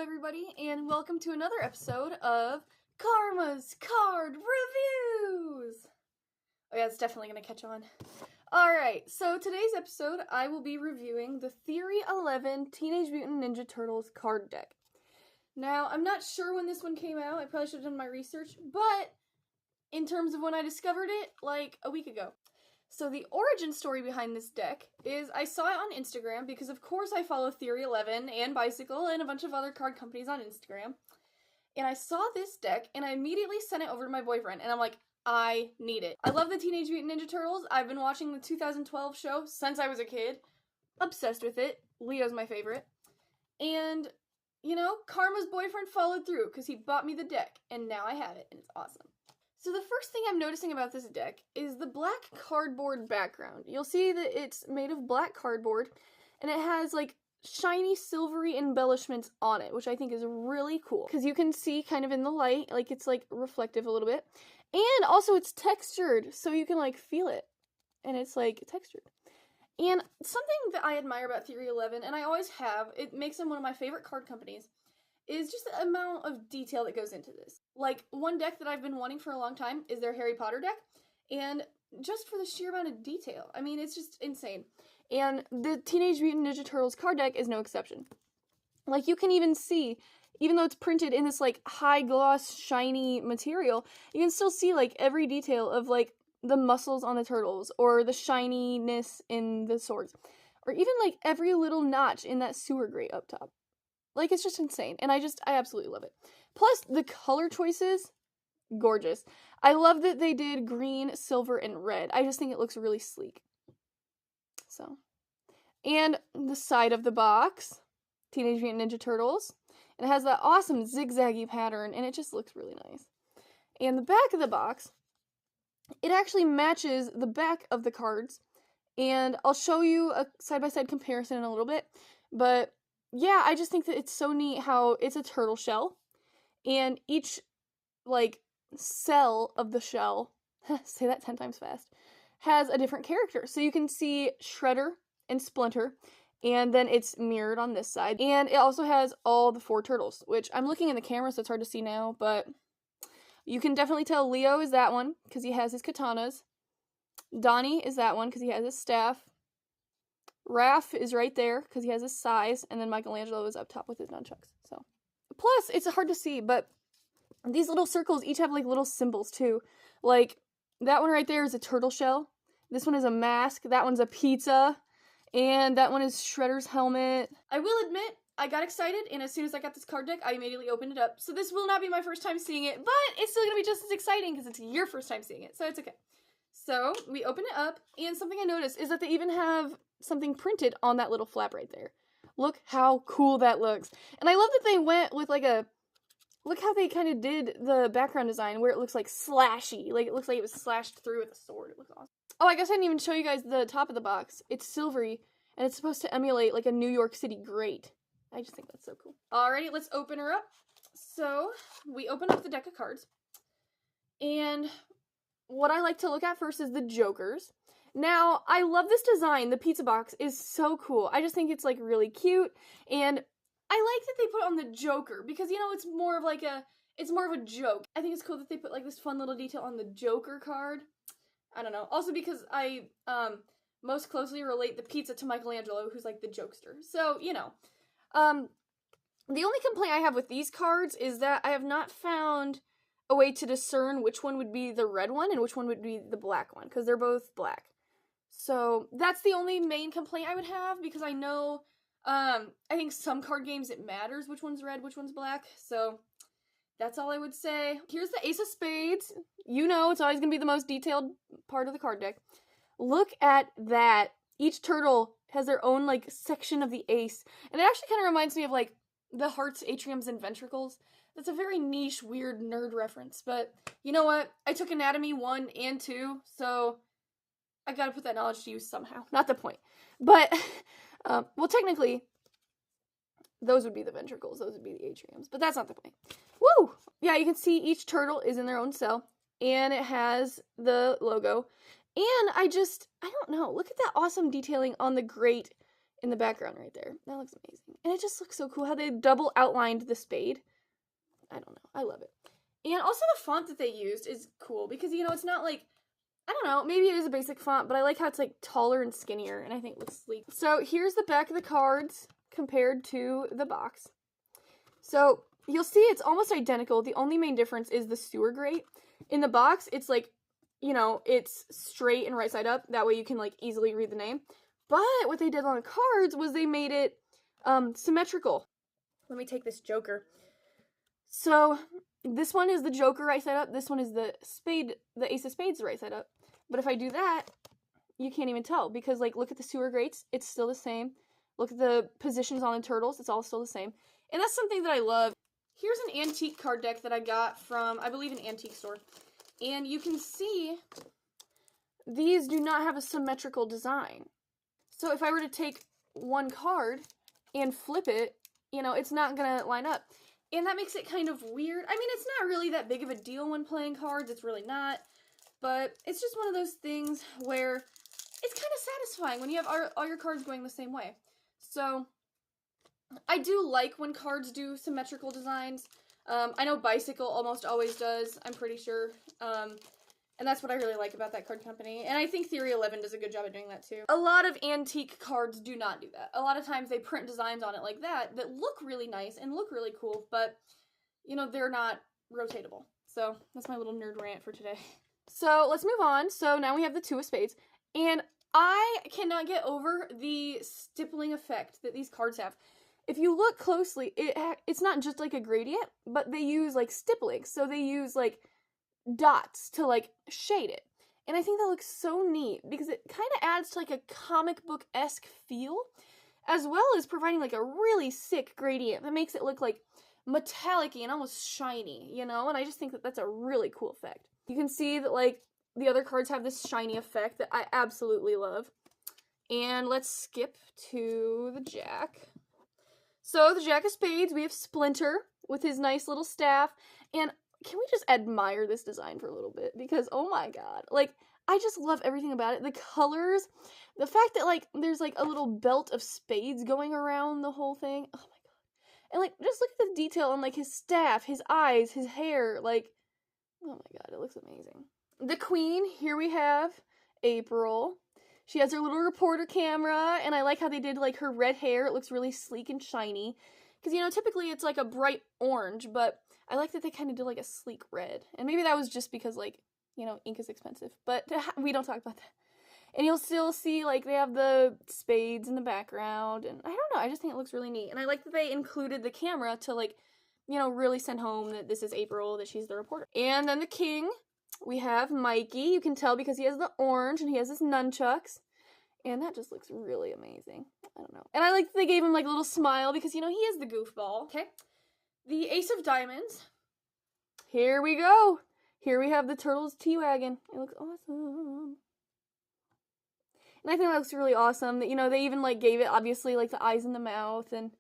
everybody, and welcome to another episode of Kharma's Card Reviews! Oh yeah, it's definitely going to catch on. Alright, so today's episode, I will be reviewing the Theory11 Teenage Mutant Ninja Turtles card deck. Now, I'm not sure when this one came out, I probably should have done my research, but in terms of when I discovered it, like a week ago. So the origin story behind this deck is I saw it on Instagram because of course I follow Theory11 and Bicycle and a bunch of other card companies on Instagram. And I saw this deck and I immediately sent it over to my boyfriend and I'm like, I need it. I love the Teenage Mutant Ninja Turtles. I've been watching the 2012 show since I was a kid. Obsessed with it. Leo's my favorite. And, you know, Kharma's boyfriend followed through because he bought me the deck and now I have it and it's awesome. So the first thing I'm noticing about this deck is the black cardboard background. You'll see that it's made of black cardboard, and it has, like, shiny silvery embellishments on it, which I think is really cool. Because you can see kind of in the light, like, it's, like, reflective a little bit. And also it's textured, so you can, like, feel it. And it's, like, textured. And something that I admire about Theory11, and I always have, it makes them one of my favorite card companies, is just the amount of detail that goes into this. Like, one deck that I've been wanting for a long time is their Harry Potter deck, and just for the sheer amount of detail. I mean, it's just insane. And the Teenage Mutant Ninja Turtles card deck is no exception. Like, you can even see, even though it's printed in this, like, high-gloss, shiny material, you can still see, like, every detail of, like, the muscles on the turtles, or the shininess in the swords, or even, like, every little notch in that sewer grate up top. Like, it's just insane, and I absolutely love it. Plus, the color choices, gorgeous. I love that they did green, silver, and red. I just think it looks really sleek. So, and the side of the box, Teenage Mutant Ninja Turtles, and it has that awesome zigzaggy pattern, and it just looks really nice. And the back of the box, it actually matches the back of the cards, and I'll show you a side-by-side comparison in a little bit, but yeah, I just think that it's so neat how it's a turtle shell, and each, like, cell of the shell, say that 10 times fast, has a different character. So you can see Shredder and Splinter, and then it's mirrored on this side. And it also has all the 4 turtles, which I'm looking in the camera, so it's hard to see now, but you can definitely tell Leo is that one, because he has his katanas. Donnie is that one, because he has his staff. Raph is right there, because he has his size, and then Michelangelo is up top with his nunchucks, so. Plus, it's hard to see, but these little circles each have, like, little symbols, too. Like, that one right there is a turtle shell, this one is a mask, that one's a pizza, and that one is Shredder's helmet. I will admit, I got excited, and as soon as I got this card deck, I immediately opened it up. So this will not be my first time seeing it, but it's still gonna be just as exciting, because it's your first time seeing it, so it's okay. So, we open it up, and something I noticed is that they even have something printed on that little flap right there. Look how cool that looks. And I love that they went with, like, look how they kind of did the background design, where it looks, like, slashy. Like, it looks like it was slashed through with a sword. It looks awesome. Oh, I guess I didn't even show you guys the top of the box. It's silvery, and it's supposed to emulate, like, a New York City grate. I just think that's so cool. Alrighty, let's open her up. So, we open up the deck of cards, and what I like to look at first is the Jokers. Now, I love this design. The pizza box is so cool. I just think it's, like, really cute, and I like that they put on the Joker, because, you know, it's more of a joke. I think it's cool that they put, like, this fun little detail on the Joker card. I don't know. Also because I, most closely relate the pizza to Michelangelo, who's, like, the jokester. So, you know. The only complaint I have with these cards is that I have not found a way to discern which one would be the red one and which one would be the black one, because they're both black. So, that's the only main complaint I would have, because I know, I think some card games it matters which one's red, which one's black, so that's all I would say. Here's the Ace of Spades. You know, it's always going to be the most detailed part of the card deck. Look at that. Each turtle has their own, like, section of the ace, and it actually kind of reminds me of, like, the hearts, atriums, and ventricles. That's a very niche, weird nerd reference, but you know what? I took Anatomy 1 and 2, so I gotta put that knowledge to use somehow. Not the point. But, well, technically, those would be the ventricles, those would be the atriums, but that's not the point. Woo! Yeah, you can see each turtle is in their own cell, and it has the logo, and I don't know, look at that awesome detailing on the grate in the background right there. That looks amazing. And it just looks so cool how they double outlined the spade. I don't know. I love it. And also the font that they used is cool because, you know, it's not like, I don't know, maybe it is a basic font, but I like how it's like taller and skinnier, and I think it looks sleek. So here's the back of the cards compared to the box. So you'll see it's almost identical. The only main difference is the sewer grate. In the box, it's like, you know, it's straight and right side up. That way you can like easily read the name. But what they did on the cards was they made it symmetrical. Let me take this joker. So this one is the joker right side up. This one is the spade, the ace of spades right side up. But if I do that, you can't even tell because, like, look at the sewer grates. It's still the same. Look at the positions on the turtles. It's all still the same. And that's something that I love. Here's an antique card deck that I got from, I believe, an antique store. And you can see these do not have a symmetrical design. So if I were to take one card and flip it, you know, it's not going to line up. And that makes it kind of weird. I mean, it's not really that big of a deal when playing cards. It's really not. But it's just one of those things where it's kind of satisfying when you have all your cards going the same way. So I do like when cards do symmetrical designs. I know Bicycle almost always does, I'm pretty sure. And that's what I really like about that card company. And I think Theory11 does a good job of doing that too. A lot of antique cards do not do that. A lot of times they print designs on it like that look really nice and look really cool, but, you know, they're not rotatable. So that's my little nerd rant for today. So let's move on. So now we have the two of spades. And I cannot get over the stippling effect that these cards have. If you look closely, it's not just like a gradient, but they use like stippling. So they use like dots to like shade it. And I think that looks so neat because it kind of adds to like a comic book-esque feel, as well as providing like a really sick gradient that makes it look like metallic-y and almost shiny, you know? And I just think that that's a really cool effect. You can see that like the other cards have this shiny effect that I absolutely love. And let's skip to the Jack. So the Jack of Spades, we have Splinter with his nice little staff. And can we just admire this design for a little bit? Because, oh my god, like, I just love everything about it. The colors, the fact that, like, there's, like, a little belt of spades going around the whole thing. Oh my god. And, like, just look at the detail on, like, his staff, his eyes, his hair. Like, oh my god, it looks amazing. The Queen, here we have April. She has her little reporter camera, and I like how they did, like, her red hair. It looks really sleek and shiny. Because, you know, typically it's, like, a bright orange, but I like that they kind of did, like, a sleek red. And maybe that was just because, like, you know, ink is expensive. But we don't talk about that. And you'll still see, like, they have the spades in the background. And I don't know, I just think it looks really neat. And I like that they included the camera to, like, you know, really send home that this is April, that she's the reporter. And then the King, we have Mikey. You can tell because he has the orange and he has his nunchucks. And that just looks really amazing. I don't know. And I like that they gave him, like, a little smile because, you know, he is the goofball. Okay. The Ace of Diamonds. Here we go. Here we have the Turtles T-Wagon. It looks awesome. And I think that looks really awesome. That, you know, they even, like, gave it, obviously, like, the eyes in the mouth. And,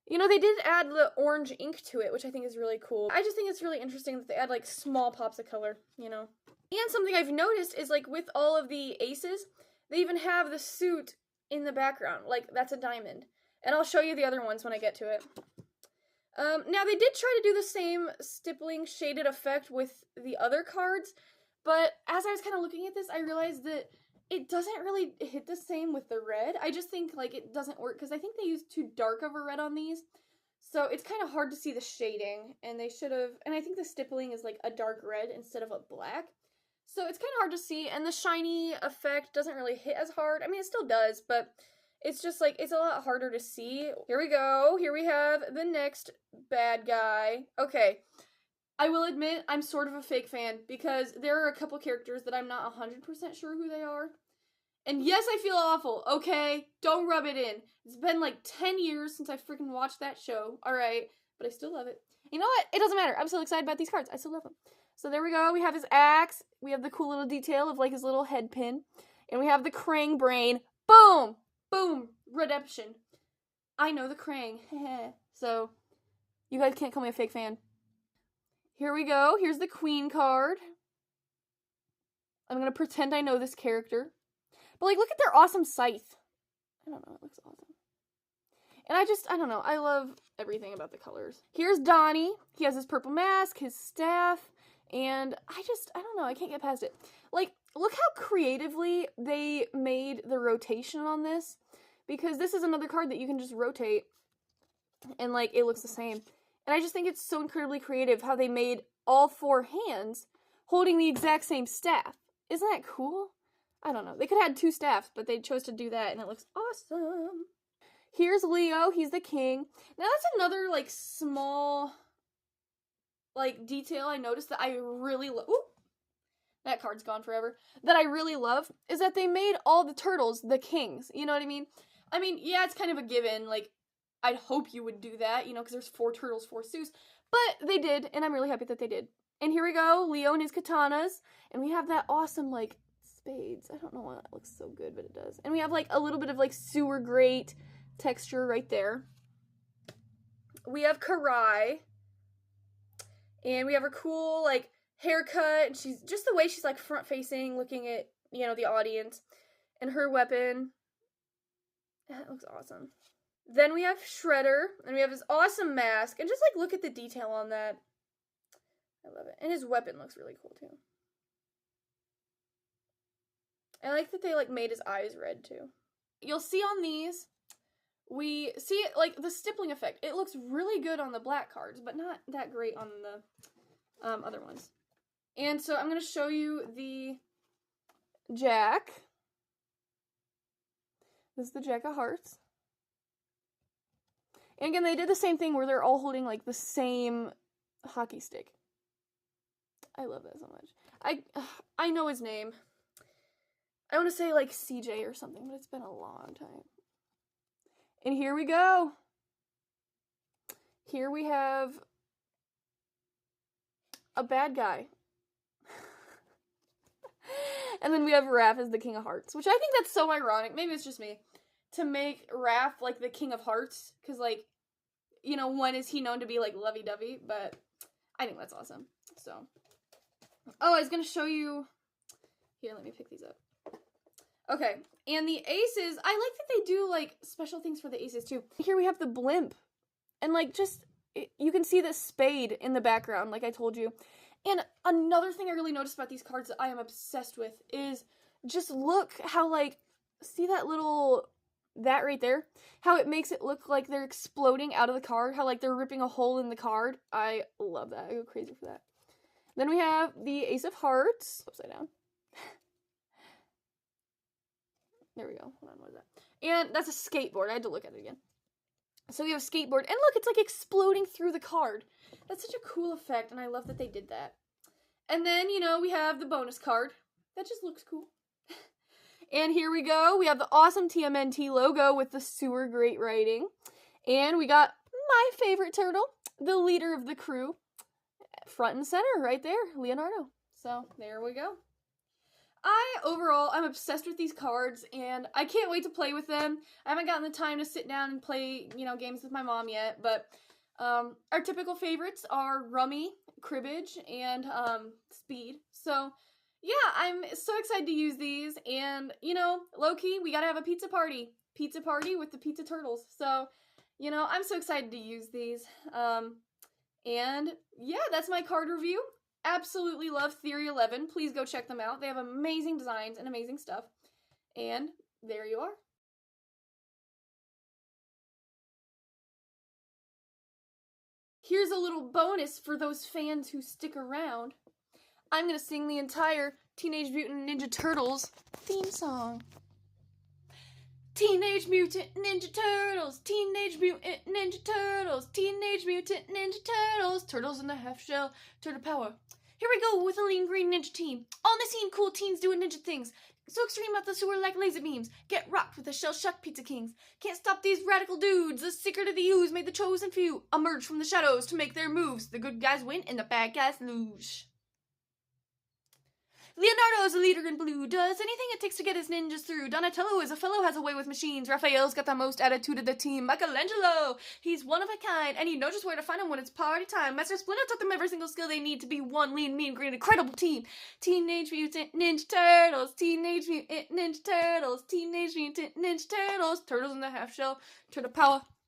you know, they did add the orange ink to it, which I think is really cool. I just think it's really interesting that they add, like, small pops of color, you know. And something I've noticed is, like, with all of the aces, they even have the suit in the background. Like, that's a diamond. And I'll show you the other ones when I get to it. Now, they did try to do the same stippling shaded effect with the other cards, but as I was kind of looking at this, I realized that it doesn't really hit the same with the red. I just think, like, it doesn't work, because I think they used too dark of a red on these, so it's kind of hard to see the shading, and they should have, and I think the stippling is, like, a dark red instead of a black, so it's kind of hard to see, and the shiny effect doesn't really hit as hard. I mean, it still does, but it's just, like, it's a lot harder to see. Here we go. Here we have the next bad guy. Okay. I will admit, I'm sort of a fake fan, because there are a couple characters that I'm not 100% sure who they are. And yes, I feel awful, okay? Don't rub it in. It's been, like, 10 years since I freaking watched that show. Alright. But I still love it. You know what? It doesn't matter. I'm still excited about these cards. I still love them. So there we go. We have his axe. We have the cool little detail of, like, his little head pin. And we have the Krang brain. Boom! Boom! Redemption. I know the Krang. So, you guys can't call me a fake fan. Here we go. Here's the Queen card. I'm gonna pretend I know this character. But, like, look at their awesome scythe. I don't know. It looks awesome. And I don't know, I love everything about the colors. Here's Donnie. He has his purple mask, his staff, and I don't know, I can't get past it. Like, look how creatively they made the rotation on this, because this is another card that you can just rotate, and, like, it looks the same. And I just think it's so incredibly creative how they made all 4 hands holding the exact same staff. Isn't that cool? I don't know. They could have had 2 staffs, but they chose to do that, and it looks awesome. Here's Leo. He's the king. Now, that's another, like, small, like, detail I noticed that I really love. Ooh! That card's gone forever. That I really love is that they made all the turtles the kings. You know what I mean? I mean, yeah, it's kind of a given. Like, I'd hope you would do that, you know, because there's 4 turtles, 4 Sues. But they did, and I'm really happy that they did. And here we go, Leo and his katanas. And we have that awesome, like, spades. I don't know why that looks so good, but it does. And we have, like, a little bit of, like, sewer grate texture right there. We have Karai. And we have her cool, like, haircut. And she's, just the way she's, like, front-facing, looking at, you know, the audience. And her weapon. That looks awesome. Then we have Shredder, and we have his awesome mask, and just, like, look at the detail on that. I love it. And his weapon looks really cool, too. I like that they, like, made his eyes red, too. You'll see on these, we see, like, the stippling effect. It looks really good on the black cards, but not that great on the other ones. And so I'm going to show you the Jack. This is the Jack of Hearts. And again, they did the same thing where they're all holding, like, the same hockey stick. I love that so much. I know his name. I want to say, like, CJ or something, but it's been a long time. And here we go. Here we have a bad guy. And then we have Raph as the King of Hearts, which I think that's so ironic. Maybe it's just me. To make Raph, like, the King of Hearts, because, like, you know, when is he known to be, like, lovey-dovey, but I think that's awesome, so. Oh, I was going to show you, here, let me pick these up. Okay, and the aces, I like that they do, like, special things for the aces, too. Here we have the blimp, and, like, just, you can see the spade in the background, like I told you. And another thing I really noticed about these cards that I am obsessed with is just look how, like, see that little, that right there? How it makes it look like they're exploding out of the card, how, like, they're ripping a hole in the card. I love that. I go crazy for that. Then we have the Ace of Hearts, upside down. There we go. Hold on, what is that? And that's a skateboard. I had to look at it again. So we have a skateboard, and look, it's like exploding through the card. That's such a cool effect, and I love that they did that. And then, you know, we have the bonus card. That just looks cool. And here we go. We have the awesome TMNT logo with the sewer grate writing. And we got my favorite turtle, the leader of the crew, front and center right there, Leonardo. So there we go. Overall, I'm obsessed with these cards, and I can't wait to play with them. I haven't gotten the time to sit down and play, you know, games with my mom yet, but our typical favorites are Rummy, Cribbage, and Speed. So, yeah, I'm so excited to use these, and, you know, low-key, we gotta have a pizza party. Pizza party with the Pizza Turtles. So, you know, I'm so excited to use these. And, yeah, that's my card review. Absolutely love Theory11. Please go check them out. They have amazing designs and amazing stuff. And there you are. Here's a little bonus for those fans who stick around. I'm going to sing the entire Teenage Mutant Ninja Turtles theme song. Teenage Mutant Ninja Turtles, Teenage Mutant Ninja Turtles, Teenage Mutant Ninja Turtles, Turtles in the half shell, turtle power. Here we go with a lean green ninja team. On the scene, cool teens doing ninja things. So extreme out the sewer like laser beams. Get rocked with the shell shock pizza kings. Can't stop these radical dudes. The secret of the ooze made the chosen few emerge from the shadows to make their moves. The good guys win and the bad guys lose. Leonardo's a leader in blue, does anything it takes to get his ninjas through. Donatello is a fellow, has a way with machines. Raphael's got the most attitude of the team. Michelangelo, he's one of a kind, and you know just where to find him when it's party time. Master Splinter taught them every single skill they need to be one lean, mean, green, incredible team. Teenage Mutant Ninja Turtles, Teenage Mutant Ninja Turtles, Teenage Mutant Ninja Turtles, Turtles in the half shell, turtle power.